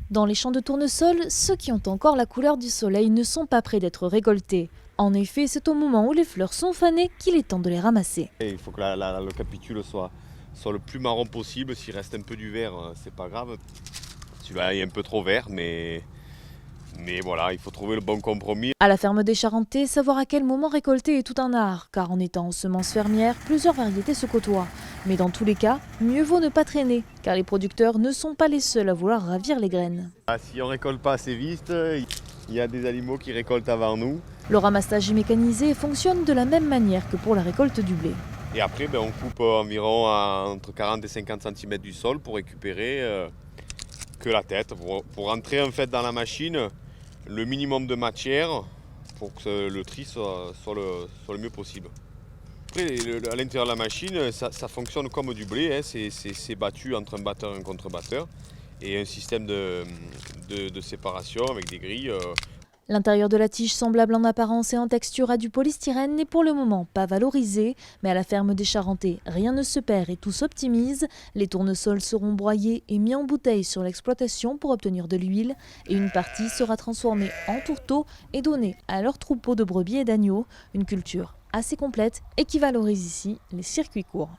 Dans les champs de tournesol, ceux qui ont encore la couleur du soleil ne sont pas prêts d'être récoltés. En effet, c'est au moment où les fleurs sont fanées qu'il est temps de les ramasser. Et il faut que le capitule soit le plus marron possible. S'il reste un peu du vert, c'est pas grave. Celui-là est un peu trop vert, mais voilà, il faut trouver le bon compromis. À la ferme des Charentais, savoir à quel moment récolter est tout un art, car en étant en semences fermières, plusieurs variétés se côtoient. Mais dans tous les cas, mieux vaut ne pas traîner, car les producteurs ne sont pas les seuls à vouloir ravir les graines. Si on ne récolte pas assez vite, il y a des animaux qui récoltent avant nous. Le ramassage mécanisé fonctionne de la même manière que pour la récolte du blé. Et après, on coupe environ entre 40 et 50 cm du sol pour récupérer que la tête, pour rentrer en fait dans la machine le minimum de matière pour que le tri soit le mieux possible. Après, à l'intérieur de la machine, ça fonctionne comme du blé, hein, c'est battu entre un batteur et un contre-batteur, et un système de séparation avec des grilles. L'intérieur de la tige, semblable en apparence et en texture à du polystyrène, n'est pour le moment pas valorisé, mais à la ferme des Charentais, rien ne se perd et tout s'optimise. Les tournesols seront broyés et mis en bouteille sur l'exploitation pour obtenir de l'huile, et une partie sera transformée en tourteau et donnée à leur troupeau de brebis et d'agneaux, une culture assez complète et qui valorise ici les circuits courts.